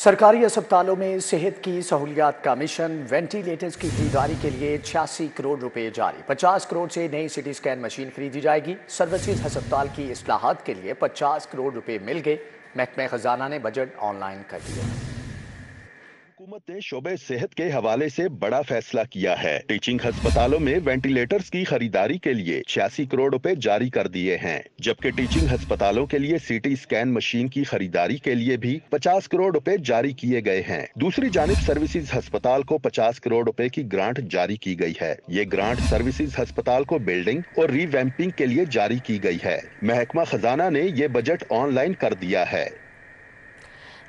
सरकारी अस्पतालों में सेहत की सहूलियात का मिशन। वेंटिलेटर्स की खरीदारी के लिए 86 करोड़ रुपए जारी। 50 करोड़ से नई सिटी स्कैन मशीन खरीदी जाएगी। सर्विसेज अस्पताल की इस्लाहात के लिए 50 करोड़ रुपए मिल गए। महकमे खजाना ने बजट ऑनलाइन कर दिया। हुकूमत ने शोबे सेहत के हवाले से बड़ा फैसला किया है। टीचिंग अस्पतालों में वेंटिलेटर्स की खरीदारी के लिए 86 करोड़ रुपए जारी कर दिए हैं, जबकि टीचिंग अस्पतालों के लिए सीटी स्कैन मशीन की खरीदारी के लिए भी 50 करोड़ रुपए जारी किए गए हैं। दूसरी जानिब सर्विसेज अस्पताल को 50 करोड़ रुपए की ग्रांट जारी की गई है। ये ग्रांट सर्विसेज अस्पताल को बिल्डिंग और रीवैम्पिंग के लिए जारी की गई है। महकमा खजाना ने ये बजट ऑनलाइन कर दिया है।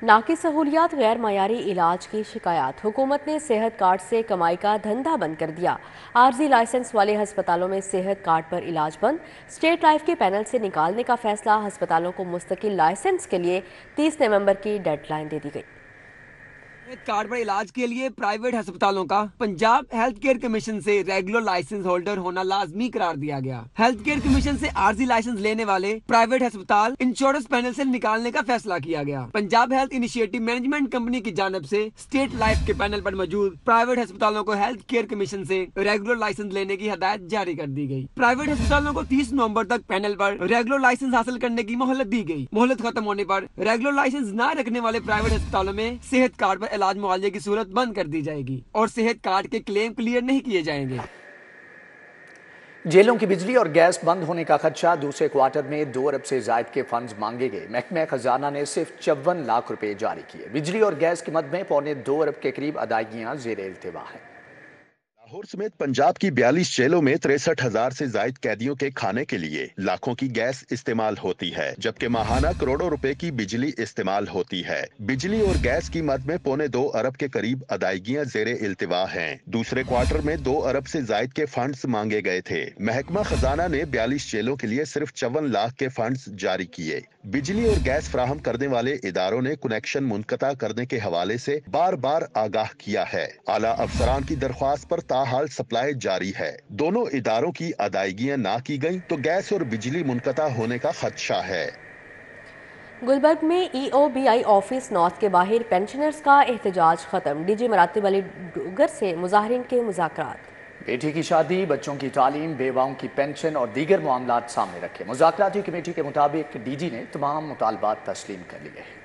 नाकी सहूलियात, गैर मायारी इलाज की शिकायत। हुकूमत ने सेहत कार्ड से कमाई का धंधा बंद कर दिया। आर्जी लाइसेंस वाले अस्पतालों में सेहत कार्ड पर इलाज बंद। स्टेट लाइफ के पैनल से निकालने का फैसला। अस्पतालों को मुस्तकिल लाइसेंस के लिए 30 नवंबर की डेडलाइन दे दी गई। कार्ड पर इलाज के लिए प्राइवेट अस्पतालों का पंजाब हेल्थ केयर कमीशन से रेगुलर लाइसेंस होल्डर होना लाजमी करार दिया गया। हेल्थ केयर कमीशन से आरजी लाइसेंस लेने वाले प्राइवेट अस्पताल इंश्योरेंस पैनल से निकालने का फैसला किया गया। Punjab health initiative management company की जानब से स्टेट लाइफ के पैनल पर मौजूद प्राइवेट अस्पतालों को हेल्थ केयर कमीशन से रेगुलर लाइसेंस लेने की हदायत जारी कर दी गई। प्राइवेट अस्पतालों को 30 नवंबर तक पैनल पर रेगुलर लाइसेंस हासिल करने की मोहलत दी गई। मोहलत खत्म होने पर रेगुलर लाइसेंस न रखने वाले प्राइवेट अस्पतालों में सेहत कार्ड पर इलाज मुआवजे की सूरत बंद कर दी जाएगी और सेहत कार्ड के क्लेम क्लियर नहीं किए जाएंगे। जेलों की बिजली और गैस बंद होने का खदशा। दूसरे क्वार्टर में 2 अरब से जायद के फंड्स मांगे गए। महकमे खजाना ने सिर्फ 54 लाख रुपए जारी किए। बिजली और गैस की मद में 2.25 अरब के करीब अदायगियां जेर इल्तिवा हैं। लाहौर समेत पंजाब की 42 जेलों में 63,000 से जायद कैदियों के खाने के लिए लाखों की गैस इस्तेमाल होती है, जबकि माहाना करोड़ों रुपए की बिजली इस्तेमाल होती है। बिजली और गैस की मद में 2.25 अरब के करीब अदायगियां जेरे इल्तिवा हैं। दूसरे क्वार्टर में 2 अरब से जायद के फंड्स मांगे गए थे। महकमा खजाना ने 42 जेलों के लिए सिर्फ 54 लाख के फंड्स जारी किए। बिजली और गैस फराहम करने वाले इदारों ने कनेक्शन मुनक़ता करने के हवाले से बार बार आगाह किया है। आला अफसरान की दरख्वास्त पर हाल सप्लाई जारी है। दोनों इदारों की अदायगियां ना की गई तो गैस और बिजली मुनक़ता होने का खदशा है। गुलबर्ग में EOBI ऑफिस नॉर्थ के बाहर पेंशनर्स का एहतजाज खत्म। डीजी मरातिब अली डोगर से मुजाहिरीन के मुज़ाकरात। बेटी की शादी, बच्चों की तालीम, बेवाओं की पेंशन और दीगर मामलात सामने रखे। मुज़ाकराती कमेटी के मुताबिक डीजी ने तमाम मुतालबात तस्लीम कर लिए हैं।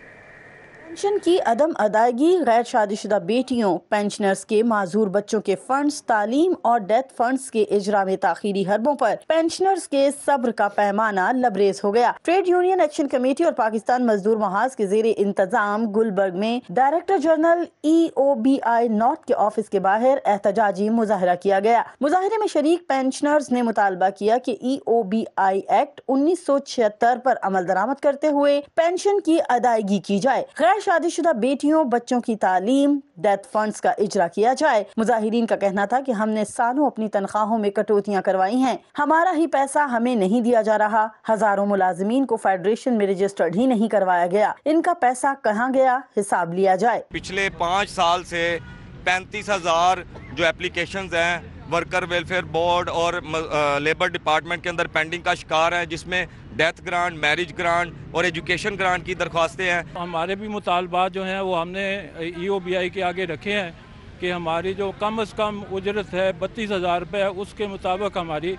पेंशन की अदम अदायगी, गैर शादीशुदा बेटियों, पेंशनर्स के माजूर बच्चों के फंड्स, तालीम और डेथ फंड्स के इजरा में ताखीरी हरबों पर पेंशनर्स के सब्र का पैमाना लबरेज हो गया। ट्रेड यूनियन एक्शन कमेटी और पाकिस्तान मजदूर महाज के जेर इंतजाम गुलबर्ग में डायरेक्टर जनरल EOBI नॉर्थ के ऑफिस के बाहर एहतजाजी मुजाहरा किया गया। मुजाहरे में शरीक पेंशनर्स ने मुतालबा किया कि EOBI एक्ट 1976 पर अमल दरामद करते हुए पेंशन की अदायगी की जाए। शादीशुदा बेटियों, बच्चों की तालीम, डेथ फंड्स का इजरा किया जाए। मुजाहिरीन का कहना था कि हमने सालों अपनी तनख्वाहों में कटौतियां करवाई हैं, हमारा ही पैसा हमें नहीं दिया जा रहा। हजारों मुलाजिमीन को फेडरेशन में रजिस्टर्ड ही नहीं करवाया गया। इनका पैसा कहाँ गया, हिसाब लिया जाए। पिछले 5 साल से 35,000 जो एप्लीकेशंस हैं वर्कर वेलफेयर बोर्ड और लेबर डिपार्टमेंट के अंदर पेंडिंग का शिकार है, जिसमें डेथ ग्रांट, मैरिज ग्रांट और एजुकेशन ग्रांट की दरख्वास्तें हैं। हमारे भी मुतालबात जो हैं वो हमने EOBI के आगे रखे हैं कि हमारी जो कम से कम उजरत है 32,000 रुपये है, उसके मुताबिक हमारी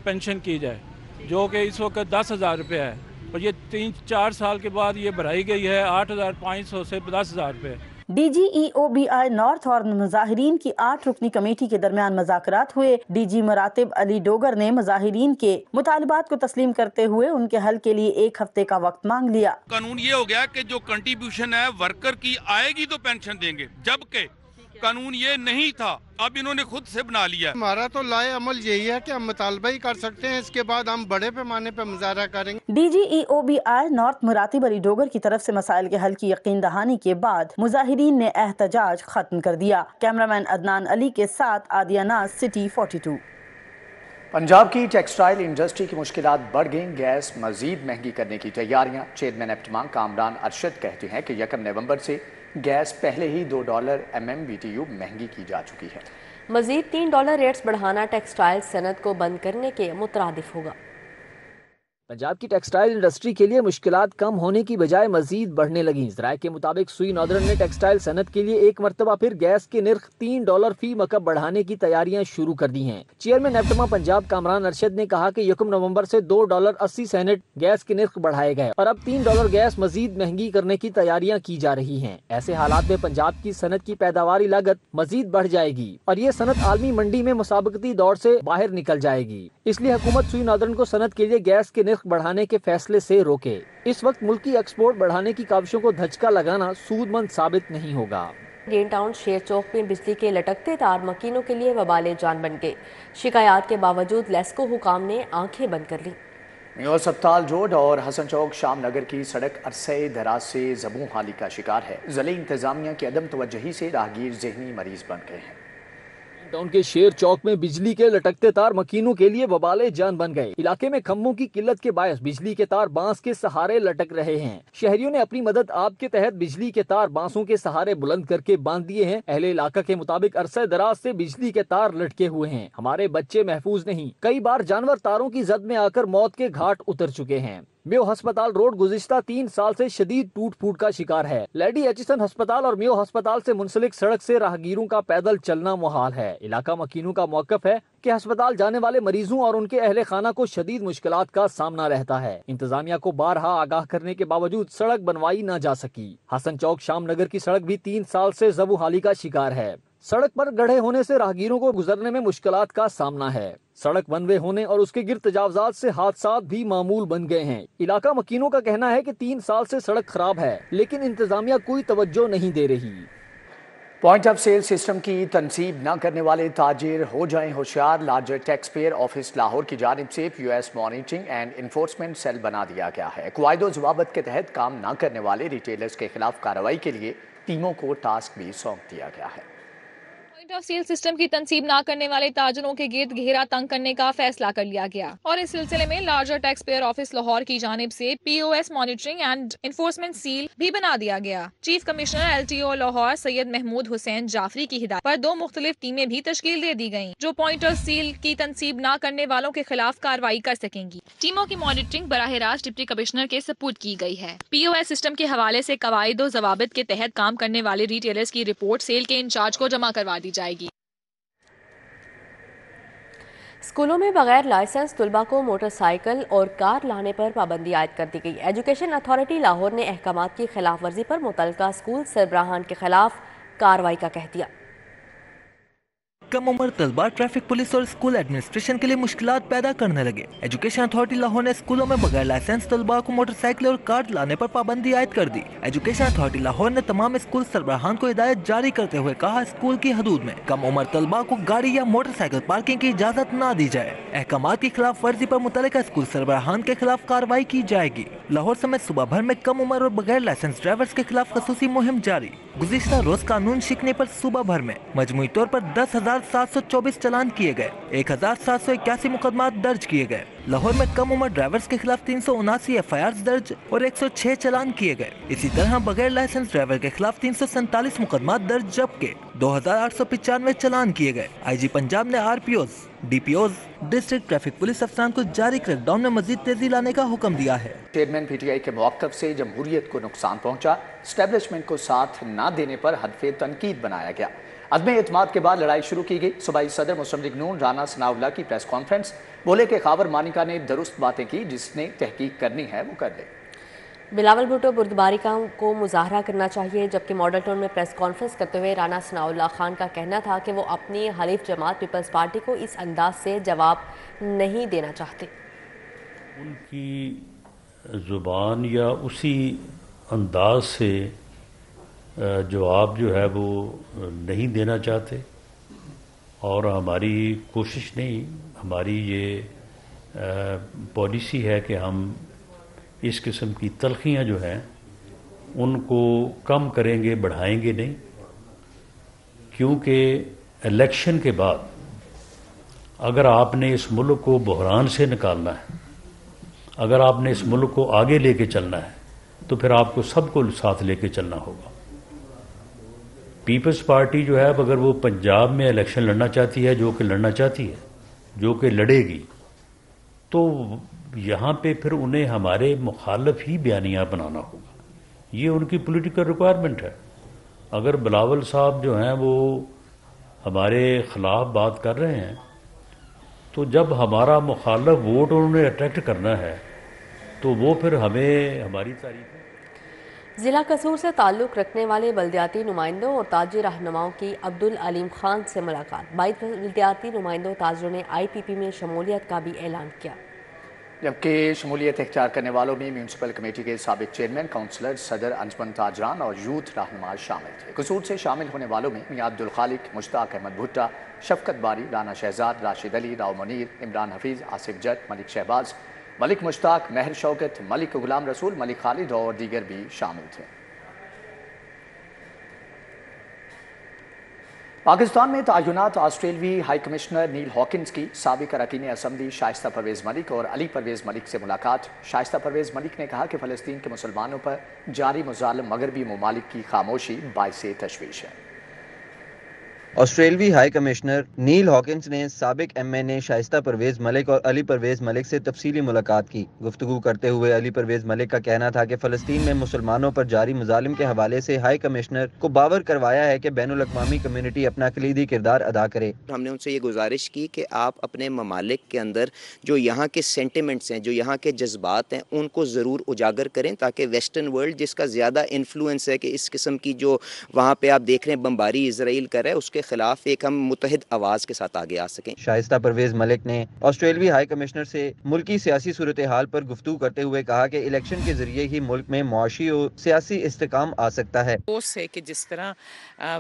पेंशन की जाए, जो कि इस वक्त 10,000 रुपये है। और ये 3-4 साल के बाद ये बढ़ाई गई है 8,500 से 10,000 रुपये। DG EOBI नॉर्थ और मुजाहिरीन की 8 रुकनी कमेटी के दरमियान मुज़ाकरात हुए। DG मरातिब अली डोगर ने मुजाहिरीन के मुतालबात को तस्लीम करते हुए उनके हल के लिए 1 हफ्ते का वक्त मांग लिया। कानून ये हो गया कि जो कंट्रीब्यूशन है वर्कर की आएगी तो पेंशन देंगे, जबकि कानून ये नहीं था, अब इन्होंने खुद से बना लिया। हमारा तो लाए अमल यही है कि हम मुतालबा ही कर सकते हैं, इसके बाद हम बड़े पैमाने पर मुजाहरा करेंगे। DG EOBI north Muratib Ali Dogar की तरफ से मसाइल के हल की यकीन दहानी के बाद मुजाहिरीन ने एहतजाज खत्म कर दिया। कैमरामैन अदनान अली के साथ आदिया नाज, सिटी 42। पंजाब की टेक्सटाइल इंडस्ट्री की मुश्किलात बढ़ गईं। गैस मजीद महंगी करने की तैयारियां। चेयरमैन एप्टमा कामरान अरशद कहते हैं कि 1 नवंबर से गैस पहले ही $2 MMBTU महंगी की जा चुकी है। मजीद $3 रेट्स बढ़ाना टेक्सटाइल सनत को बंद करने के मुतरादिफ होगा। पंजाब की टेक्सटाइल इंडस्ट्री के लिए मुश्किलात कम होने की बजाय मजीद बढ़ने लगी। ज़राए के मुताबिक सुई नॉर्दर्न ने टेक्सटाइल सनत के लिए एक मरतबा फिर गैस के निर्ख $3 फी मकब बढ़ाने की तैयारियां शुरू कर दी हैं। चेयरमैन नेफ्टमा पंजाब कामरान अरशद ने कहा कि 1 नवंबर से $2.80 गैस के निर्ख बढ़ाए गए और अब $3 गैस मजीद महंगी करने की तैयारियां की जा रही हैं। ऐसे हालात में पंजाब की सनत की पैदावारी लागत मजीद बढ़ जाएगी और ये सनत आलमी मंडी में मुसाबकती दौर से बाहर निकल जाएगी। इसलिए हुकूमत सुई नॉर्दर्न को सनत के लिए गैस के निर्ख बढ़ाने के फैसले से रोके। इस वक्त मुल्की एक्सपोर्ट बढ़ाने की काविशों को धचका लगाना सूदमंद साबित नहीं होगा। इंडियन टाउन शेर चौक में बिजली के लटकते तार मकीनों के लिए वबाले जान बन गए। शिकायत के बावजूद लेस्को हुकाम ने आंखें बंद कर ली। मेयो अस्पताल रोड और हसन चौक शाम नगर की सड़क अरसे दराज से ज़बू हाली का शिकार है। ज़िले इंतजामिया की अदम तवज्जही से राहगीर ज़हनी मरीज बन गए हैं। टाउन के शेर चौक में बिजली के लटकते तार मकीनों के लिए वबाले जान बन गए। इलाके में खंभों की किल्लत के बायस बिजली के तार बांस के सहारे लटक रहे हैं। शहरियों ने अपनी मदद आप के तहत बिजली के तार बांसों के सहारे बुलंद करके बांध दिए हैं। अहले इलाका के मुताबिक अरसे दराज से बिजली के तार लटके हुए हैं। हमारे बच्चे महफूज नहीं। कई बार जानवर तारों की जद में आकर मौत के घाट उतर चुके हैं। मेयो अस्पताल रोड गुज़िश्ता 3 साल से शदीद टूट फूट का शिकार है। लेडी एचिसन अस्पताल और मेयो अस्पताल से मुंसलिक सड़क से राहगीरों का पैदल चलना मुहाल है। इलाका मकीनों का मौक़िफ़ है कि अस्पताल जाने वाले मरीजों और उनके अहले खाना को शदीद मुश्किलात का सामना रहता है। इंतजामिया को बारहा आगाह करने के बावजूद सड़क बनवाई न जा सकी। हसन चौक शाम नगर की सड़क भी 3 साल से ज़बू हाली का शिकार है। सड़क पर गड्ढे होने से राहगीरों को गुजरने में मुश्किलात का सामना है। सड़क वन वे होने और उसके गिर्द तजावजात से हादसात भी मामूल बन गए हैं। इलाका मकीनों का कहना है कि 3 साल से सड़क खराब है, लेकिन इंतजामिया कोई तवज्जो नहीं दे रही। पॉइंट ऑफ सेल सिस्टम की तनसीब न करने वाले ताजिर हो जाएं होशियार। Larger tax payer office Lahore की जानिब से POS monitoring and enforcement cell बना दिया गया है। क़वाइद ज़वाबित के तहत काम न करने वाले रिटेलर्स के खिलाफ कार्रवाई के लिए टीमों को टास्क भी सौंप दिया गया है। पॉइंट ऑफ सेल सिस्टम की तनसीब ना करने वाले ताजरों के गिर्द घेरा तंग करने का फैसला कर लिया गया और इस सिलसिले में larger tax payer office Lahore की जानिब से POS monitoring and enforcement cell भी बना दिया गया। Chief commissioner LTO Lahore Syed Mahmood Hussain Jafri की हिदायत पर 2 मुख्तलिफ टीमें भी तश्कील दे दी गयी जो पॉइंट ऑफ सेल की तनसीब ना करने वालों के खिलाफ कार्रवाई कर सकेंगी। टीमों की मॉनिटरिंग बराह रास्त डिप्टी कमिश्नर के सपुर्द की गई है। POS सिस्टम के हवाले से कवायद और ज़वाबित के तहत काम करने वाले रिटेलर्स की रिपोर्ट सेल के इंचार्ज को जमा करवा दी जाएगी। स्कूलों में बगैर लाइसेंस तुलबा को मोटरसाइकिल और कार लाने पर पाबंदी आयद कर दी गई। एजुकेशन अथॉरिटी लाहौर ने अहकामात की खिलाफ वर्जी पर मुतल्लिका स्कूल सरबराहान के खिलाफ कार्रवाई का कह दिया। कम उम्र तलबा ट्रैफिक पुलिस और स्कूल एडमिनिस्ट्रेशन के लिए मुश्किलात पैदा करने लगे। एजुकेशन अथॉरिटी लाहौर ने स्कूलों में बगैर लाइसेंस तलबा को मोटरसाइकिल और कार लाने पर पाबंदी आयद कर दी। एजुकेशन अथॉरिटी लाहौर ने तमाम स्कूल सरबराहान को हिदायत जारी करते हुए कहा, स्कूल की हदूद में कम उम्र तलबा को गाड़ी या मोटरसाइकिल पार्किंग की इजाजत न दी जाए। अहकामात की खिलाफ वर्जी पर मुतल्लिका स्कूल सरबराहान के खिलाफ कार्रवाई की जाएगी। लाहौर समेत सूबा भर में कम उम्र और बगैर लाइसेंस ड्राइवर्स के खिलाफ खसूसी मुहिम जारी। गुज़िश्ता रोज कानून शिकने पर सूबा भर में मजमूई तौर पर 10,724 चालान किए गए, 1,781 मुकदमात दर्ज किए गए। लाहौर में कम उम्र ड्राइवर्स के खिलाफ 379 FIRs दर्ज और 106 चालान किए गए। इसी तरह बगैर लाइसेंस ड्राइवर के खिलाफ 347 मुकदमात दर्ज जबकि 2,895 चालान किए गए। IG पंजाब ने RPOs, DPOs, district traffic police अफसरान को जारी क्रैकडाउन में मजीद तेजी लाने का हुक्म दिया है। चेयरमैन PTI के मौक़िफ़ से जमहूरियत को नुकसान पहुंचा, स्टैब्लिशमेंट को साथ न देने पर हदफ़े तनकीद बनाया गया। अदम एतमाद के बाद लड़ाई शुरू की गई। सूबाई सदर मुस्लिम लीग नून राना सनाउल्लाह की प्रेस कॉन्फ्रेंस, बोले कि खावर मानिका ने दुरुस्त बातें की, जिसने तहकीक करनी है वो कर ले। बिलावल भुट्टो बुर्दबारी को मुजाहरा करना चाहिए, जबकि मॉडल टाउन में प्रेस कॉन्फ्रेंस करते हुए राना सनाउल्लाह खान का कहना था कि वो अपनी हलीफ जमात पीपल्स पार्टी को इस अंदाज से जवाब नहीं देना चाहते। उनकी ज़ुबान या उसी अंदाज से जवाब जो है वो नहीं देना चाहते और हमारी कोशिश नहीं, हमारी ये पॉलिसी है कि हम इस किस्म की तलखियाँ जो हैं उनको कम करेंगे, बढ़ाएंगे नहीं, क्योंकि इलेक्शन के बाद अगर आपने इस मुल्क को बहरान से निकालना है, अगर आपने इस मुल्क को आगे लेके चलना है, तो फिर आपको सबको साथ लेके चलना होगा। पीपल्स पार्टी जो है अगर वो पंजाब में इलेक्शन लड़ना चाहती है, जो कि लड़ना चाहती है, जो कि लड़ेगी, तो یہاں پہ پھر انہیں ہمارے مخالف ہی بیانیہ بنانا ہوگا. یہ ان کی پولیٹیکل ریکوائرمنٹ ہے. اگر بلاول صاحب جو ہیں وہ ہمارے خلاف بات کر رہے ہیں تو جب ہمارا مخالف ووٹ انہوں نے اٹریکٹ کرنا ہے تو وہ پھر ہمیں ہماری تعریف. ضلع قصور سے تعلق رکھنے والے بلدیاتی نمائندوں اور تاجر رہنماؤں کی عبدالعلیم خان سے ملاقات. 22 بلدیاتی نمائندوں تاجروں نے IPP میں شمولیت کا بھی اعلان کیا. جبکہ شمولیت اختیار کرنے والوں میں میونسپل کمیٹی کے سابق چیئرمین، کونسلر، صدر انجمن تاجران اور یوتھ رہنما شامل تھے. قصور سے شامل ہونے والوں میں میاں عبدالخالق، مشتاق احمد بھٹا، شفقت باری، رانا شہزاد، راشد علی، راؤ منیر، عمران حفیظ، آصف جٹ، ملک شہباز، ملک مشتاق، مہر شوکت، ملک غلام رسول، ملک خالد اور دیگر بھی شامل تھے. پاکستان میں تعینات آسٹریلوی ہائی کمشنر نیل ہاکنز کی سابق اراکین اسمبلی شائستہ پرویز ملک اور علی پرویز ملک سے ملاقات. شائستہ پرویز ملک نے کہا کہ فلسطین کے مسلمانوں پر جاری مظالم مغربی ممالک کی خاموشی باعث تشویش ہے. آسٹریلوی ہائی کمشنر نیل ہاکنز نے سابق MNA شائستہ پرویز ملک اور علی پرویز ملک سے تفصیلی ملاقات کی. گفتگو کرتے ہوئے علی پرویز ملک کا کہنا تھا کہ فلسطین میں مسلمانوں پر جاری مظالم کے حوالے سے ہائی کمشنر کو باور کروایا ہے کہ بین الاقوامی کمیونٹی اپنا کلیدی کردار ادا کرے. ہم نے ان سے یہ گزارش کی کہ آپ اپنے ممالک کے اندر جو یہاں کے سینٹیمنٹس ہیں، جو یہاں کے جذبات ہیں، ان کو ضرور اجاگر کریں تاکہ ویسٹرن ورلڈ جس کا زیادہ انفلوئنس ہے کہ اس قسم کی جو وہاں پہ آپ دیکھ رہے ہیں بمباری اسرائیل کر رہا ہے، اس کے خلاف ایک ہم متحد آواز کے ساتھ آگے آ سکیں. شائستہ پرویز ملک نے آسٹریلوی ہائی کمشنر سے ملکی سیاسی صورتحال پر گفتگو کرتے ہوئے کہا کہ الیکشن کے ذریعے ہی ملک میں معاشی اور سیاسی استحکام آ سکتا ہے. افسوس ہے کہ جس طرح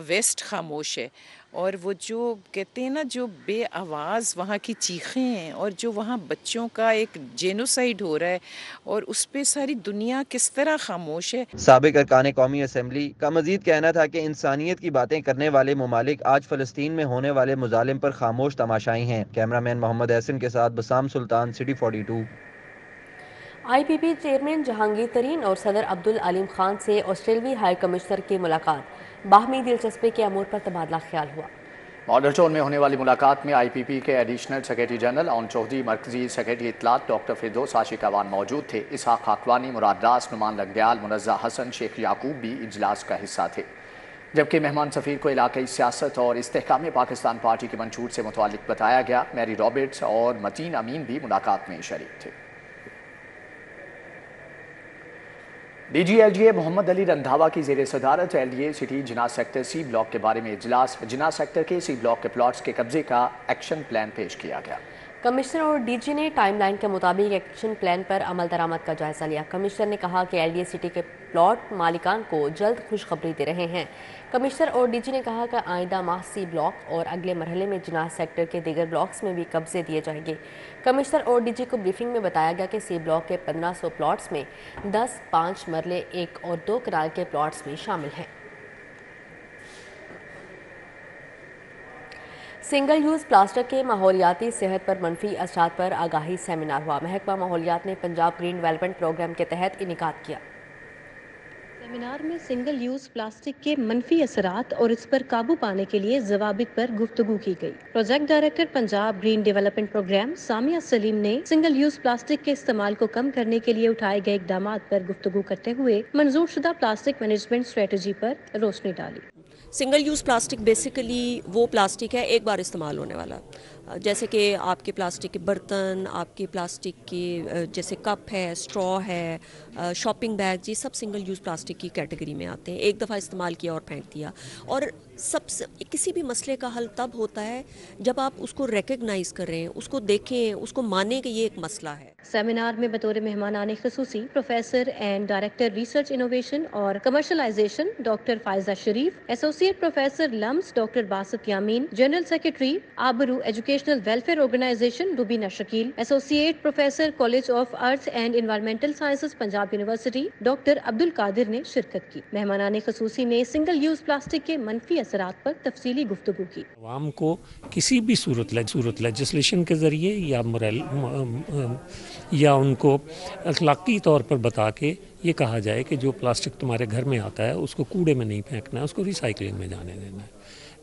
ویسٹ خاموش ہے اور وہ جو کہتے ہیں نا جو بے آواز وہاں کی چیخیں ہیں اور جو وہاں بچوں کا ایک جینوسائیڈ ہو رہا ہے اور اس پہ ساری دنیا کس طرح خاموش ہے. سابق ارکان قومی اسمبلی کا مزید کہنا تھا کہ انسانیت کی باتیں کرنے والے ممالک آج فلسطین میں ہونے والے مظالم پر خاموش تماشائی ہیں. کیمرامین محمد احسن کے ساتھ بسام سلطان، سٹی 42. IPP چیئرمین جہانگیر ترین اور صدر عبدالعلیم خان سے آسٹریلوی ہائی کمشنر کی ملاقات. باہمی دلچسپی کے امور پر تبادلہ خیال ہوا. ماڈل ٹاؤن میں ہونے والی ملاقات میں IPP کے ایڈیشنل سیکرٹری جنرل اون چودھری، مرکزی سیکرٹری اطلاعات ڈاکٹر فردوس عاشق اعوان موجود تھے. اسحاق خاکوانی، مراد راس، نعمان لنگیال، منزہ حسن، شیخ یعقوب بھی اجلاس کا حصہ تھے. جبکہ مہمان سفیر کو علاقائی سیاست اور استحکام پاکستان پارٹی کے منشور سے متعلق بتایا گیا. میری رابرٹس اور متین امین بھی ملاقات میں شریک تھے. DG LGA محمد علی رندھاوا کی زیر صدارت LDA سٹی جناح سیکٹر C بلاک کے بارے میں اجلاس. جناح سیکٹر کے C بلاک کے پلاٹس کے قبضے کا ایکشن پلان پیش کیا گیا. کمشنر اور DG نے ٹائم لائن کے مطابق ایکشن پلان پر عمل درآمد کا جائزہ لیا. کمشنر نے کہا کہ LDA سٹی کے پلاٹ مالکان کو جلد خوشخبری دے رہے ہیں. کمشنر اور DG نے کہا کہ آئندہ ماہ C بلاک اور اگلے مرحلے میں جناح سیکٹر کے دیگر بلاکس میں بھی قبضے دیے جائیں گے. کمشنر اور DG کو بریفنگ میں بتایا گیا کہ C بلاک کے 1500 پلاٹس میں 10 5 مرلے 1 اور 2 کنال کے پلاٹس بھی شامل ہیں. سنگل یوز پلاسٹک کے ماحولیاتی صحت پر منفی اثرات پر آگاہی سیمینار ہوا. محکمہ ماحولیات نے پنجاب گرین ڈیولپمنٹ پروگرام کے تحت انعقاد کیا. سیمینار میں سنگل یوز پلاسٹک کے منفی اثرات اور اس پر قابو پانے کے لیے ضوابط پر گفتگو کی گئی. Project director Punjab green development programme Samia Saleem نے سنگل یوز پلاسٹک کے استعمال کو کم کرنے کے لیے اٹھائے گئے اقدامات پر گفتگو کرتے ہوئے منظور شدہ پلاسٹک مینجمنٹ اسٹریٹجی پر روشنی ڈالی. سنگل یوز پلاسٹک بیسیکلی وہ پلاسٹک ہے ایک بار استعمال ہونے والا، جیسے کہ آپ کے پلاسٹک کے برتن، آپ کے پلاسٹک کے جیسے کپ ہے، اسٹرا ہے، شاپنگ بیگ، یہ سب سنگل یوز پلاسٹک کی کیٹیگری میں آتے ہیں. ایک دفعہ استعمال کیا اور پھینک دیا. اور سب سے کسی بھی مسئلے کا حل تب ہوتا ہے جب آپ اس کو ریکگنائز کریں، اس کو دیکھیں، اس کو مانیں کہ یہ ایک مسئلہ ہے. سیمینار میں بطور مہمانان خصوصی professor and director research innovation اور commercialisation doctor Faiza Sharif, associate professor LUMS doctor Basit Yameen, general secretary Abroo educational welfare organisation Rubina Shakeel, associate professor college of arts and environmental sciences Punjab university doctor Abdul Qadir نے شرکت کی. مہمانان خصوصی نے سنگل یوز پلاسٹک کے منفی اثرات پر تفصیلی گفتگو کی. عوام کو کسی بھی صورت لیجسلیشن کے ذریعے یا ان کو اخلاقی طور پر بتا کے یہ کہا جائے کہ جو پلاسٹک تمہارے گھر میں آتا ہے اس کو کوڑے میں نہیں پھینکنا ہے، اس کو ریسائکلنگ میں جانے دینا ہے.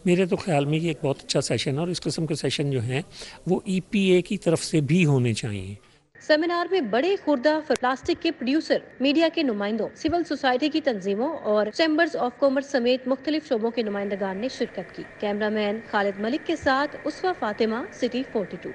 میرے تو خیال میں یہ ایک بہت اچھا سیشن ہے اور اس قسم کے سیشن جو ہیں وہ EPA کی طرف سے بھی ہونے چاہیے. सेमिनार में बड़े खुर्दा प्लास्टिक के प्रोड्यूसर, मीडिया के नुमाइंदों, सिविल सोसाइटी की तंजीमों और चैम्बर्स ऑफ कॉमर्स समेत मुख्तलिफ शोबों के नुमाइंदगान ने शिरकत की। कैमरामैन खालिद मलिक के साथ उसवा फातिमा, सिटी 42।